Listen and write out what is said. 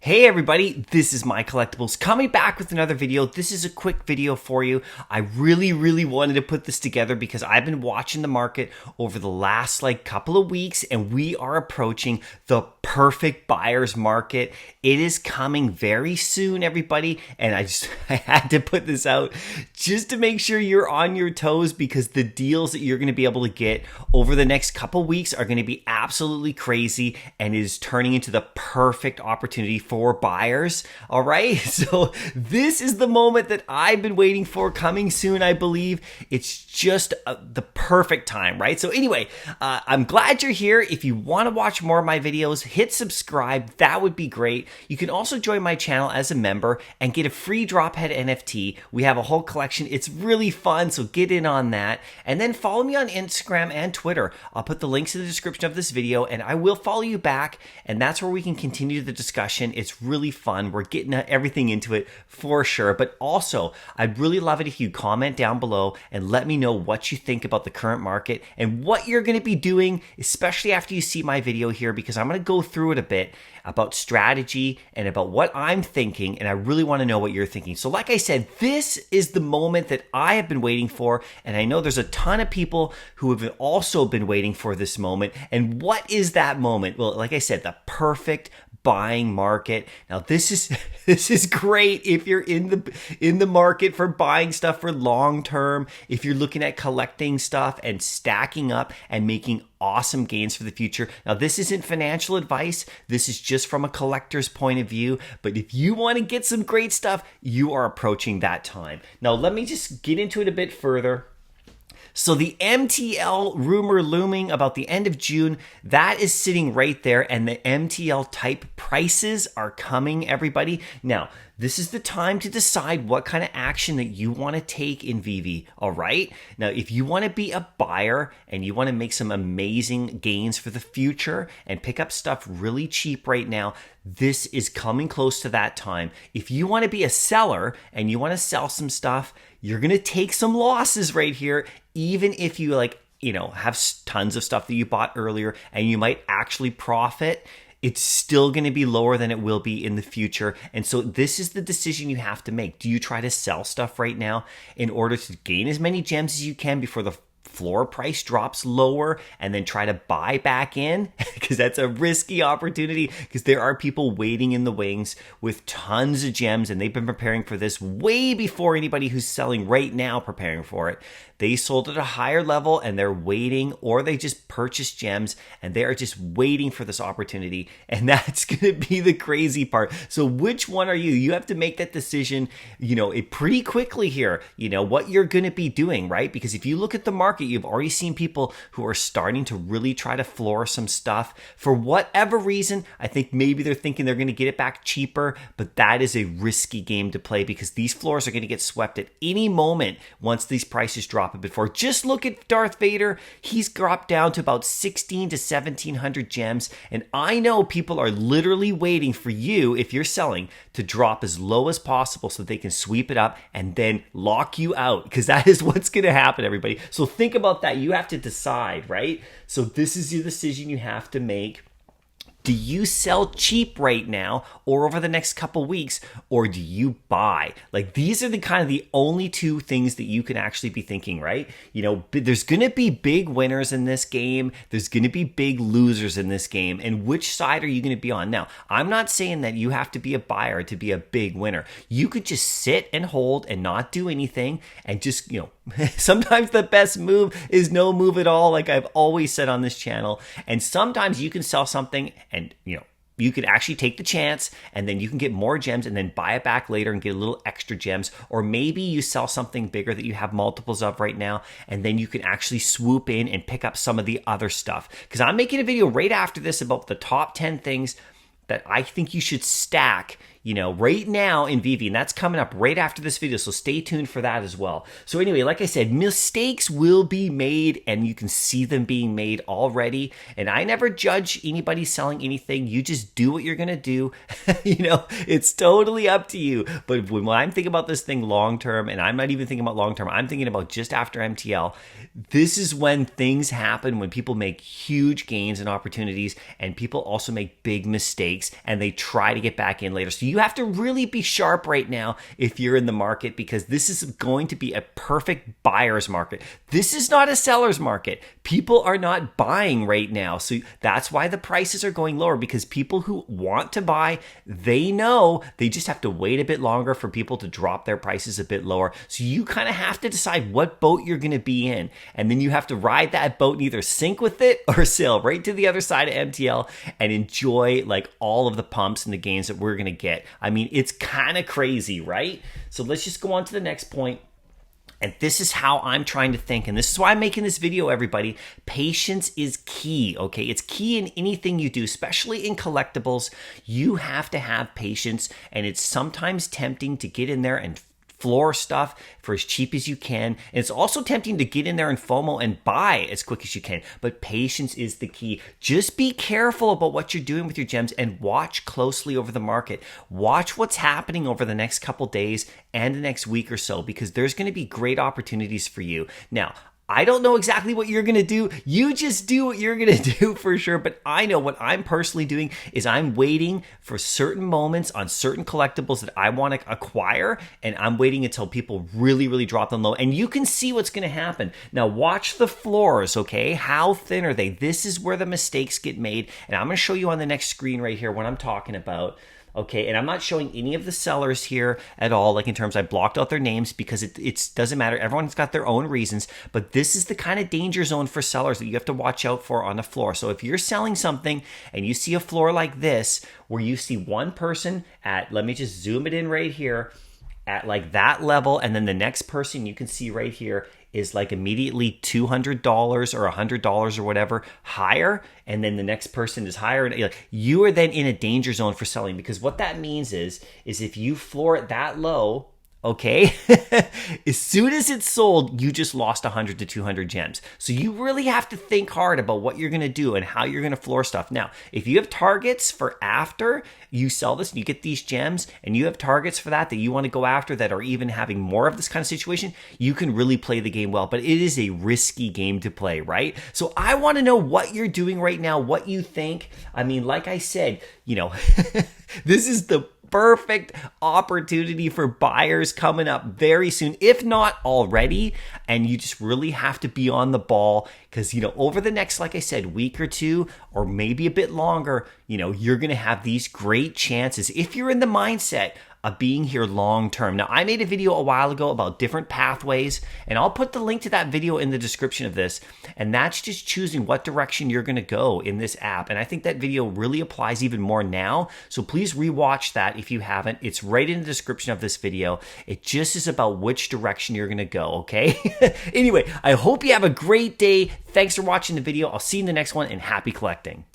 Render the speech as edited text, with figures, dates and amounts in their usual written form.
Hey everybody, this is MyCollectables coming back with another video. This is a quick video for you. I really wanted to put this together because I've been watching the market over the last couple of weeks and we are approaching the perfect buyer's market. It is coming very soon, everybody, and I had to put this out just to make sure you're on your toes because the deals that you're going to be able to get over the next couple weeks are going to be absolutely crazy and it is turning into the perfect opportunity for buyers. All right. So this is the moment that I've been waiting for, coming soon, I believe. It's just the perfect time, right? So anyway, I'm glad you're here. If you want to watch more of my videos, hit subscribe. That would be great. You can also join my channel as a member and get a free Drophead NFT. We have a whole collection. It's really fun. So get in on that. And then follow me on Instagram and Twitter. I'll put the links in the description of this video and I will follow you back. And that's where we can continue the discussion. It's really fun. We're getting everything into it for sure. But also, I'd really love it if you comment down below and let me know what you think about the current market and what you're going to be doing, especially after you see my video here, because I'm going to go through it a bit about strategy and about what I'm thinking. And I really want to know what you're thinking. So like I said, this is the moment that I have been waiting for. And I know there's a ton of people who have also been waiting for this moment. And what is that moment? Well, like I said, the perfect buying market. Now this is great if you're in the market for buying stuff for long term, if you're looking at collecting stuff and stacking up and making awesome gains for the future. Now this isn't financial advice, this is just from a collector's point of view, but if you want to get some great stuff, you are approaching that time. Now let me just get into it a bit further. So the MTL rumor looming about the end of June, that is sitting right there, and the MTL type prices are coming, everybody. Now, this is the time to decide what kind of action that you want to take in VV, all right? Now, if you want to be a buyer and you want to make some amazing gains for the future and pick up stuff really cheap right now, this is coming close to that time. If you want to be a seller and you want to sell some stuff, you're going to take some losses right here, even if you have tons of stuff that you bought earlier and you might actually profit. It's still going to be lower than it will be in the future. And so this is the decision you have to make. Do you try to sell stuff right now in order to gain as many gems as you can before the floor price drops lower and then try to buy back in? Because that's a risky opportunity, because there are people waiting in the wings with tons of gems and they've been preparing for this way before anybody who's selling right now preparing for it. They sold at a higher level and they're waiting, or they just purchased gems and they are just waiting for this opportunity. And that's going to be the crazy part. So which one are you? You have to make that decision, pretty quickly here, what you're going to be doing, right? Because if you look at the market, you've already seen people who are starting to really try to floor some stuff for whatever reason. I think maybe they're thinking they're going to get it back cheaper, but that is a risky game to play because these floors are going to get swept at any moment once these prices drop a bit. Before, just look at Darth Vader. He's dropped down to about 16 to 1700 gems, and I know people are literally waiting for you, if you're selling, to drop as low as possible so they can sweep it up and then lock you out, because that is what's going to happen, everybody. So think about that. You have to decide, right? So this is the decision you have to make. Do you sell cheap right now or over the next couple weeks, or do you buy? These are the only two things that you can actually be thinking, right? There's going to be big winners in this game. There's going to be big losers in this game. And which side are you going to be on? Now, I'm not saying that you have to be a buyer to be a big winner. You could just sit and hold and not do anything and just, sometimes the best move is no move at all, like I've always said on this channel. And sometimes you can sell something and, you can actually take the chance and then you can get more gems and then buy it back later and get a little extra gems. Or maybe you sell something bigger that you have multiples of right now and then you can actually swoop in and pick up some of the other stuff. Because I'm making a video right after this about the top 10 things that I think you should stack, right now in Vivi, and that's coming up right after this video, so stay tuned for that as well. So anyway, like I said, mistakes will be made, and you can see them being made already, and I never judge anybody selling anything. You just do what you're gonna do. It's totally up to you. But when I'm thinking about this thing long term, and I'm not even thinking about long term, I'm thinking about just after MTL, this is when things happen, when people make huge gains and opportunities, and people also make big mistakes, and they try to get back in later. So you have to really be sharp right now if you're in the market, because this is going to be a perfect buyer's market. This is not a seller's market. People are not buying right now. So that's why the prices are going lower, because people who want to buy, they know they just have to wait a bit longer for people to drop their prices a bit lower. So you kind of have to decide what boat you're going to be in. And then you have to ride that boat and either sink with it or sail right to the other side of MTL and enjoy like all of the pumps and the gains that we're going to get. I mean, it's kind of crazy, right? So let's just go on to the next point. And this is how I'm trying to think. And this is why I'm making this video, everybody. Patience is key, okay? It's key in anything you do, especially in collectibles. You have to have patience, and it's sometimes tempting to get in there and floor stuff for as cheap as you can. And it's also tempting to get in there and FOMO and buy as quick as you can. But patience is the key. Just be careful about what you're doing with your gems and watch closely over the market. Watch what's happening over the next couple days and the next week or so, because there's going to be great opportunities for you. Now, I don't know exactly what you're going to do. You just do what you're going to do for sure. But I know what I'm personally doing is I'm waiting for certain moments on certain collectibles that I want to acquire. And I'm waiting until people really, really drop them low. And you can see what's going to happen. Now watch the floors, okay? How thin are they? This is where the mistakes get made. And I'm going to show you on the next screen right here what I'm talking about. Okay, and I'm not showing any of the sellers here at all, like in terms I blocked out their names because it doesn't matter. Everyone's got their own reasons, but this is the kind of danger zone for sellers that you have to watch out for on the floor. So if you're selling something and you see a floor like this, where you see one person at, let me just zoom it in right here, at like that level, and then the next person you can see right here is like immediately $200 or $100 or whatever higher, and then the next person is higher, and you are then in a danger zone for selling, because what that means is if you floor it that low, okay, as soon as it's sold, you just lost 100 to 200 gems. So you really have to think hard about what you're going to do and how you're going to floor stuff. Now, if you have targets for after you sell this and you get these gems, and you have targets for that you want to go after that are even having more of this kind of situation, you can really play the game well. But it is a risky game to play, right? So I want to know what you're doing right now, what you think. I mean, like I said, this is the perfect opportunity for buyers coming up very soon, if not already. And you just really have to be on the ball, because over the next, like I said, week or two, or maybe a bit longer, you're going to have these great chances if you're in the mindset of being here long term. Now, I made a video a while ago about different pathways, and I'll put the link to that video in the description of this. And that's just choosing what direction you're going to go in this app. And I think that video really applies even more now. So please rewatch that if you haven't. It's right in the description of this video. It just is about which direction you're going to go, okay? Anyway, I hope you have a great day. Thanks for watching the video. I'll see you in the next one, and happy collecting.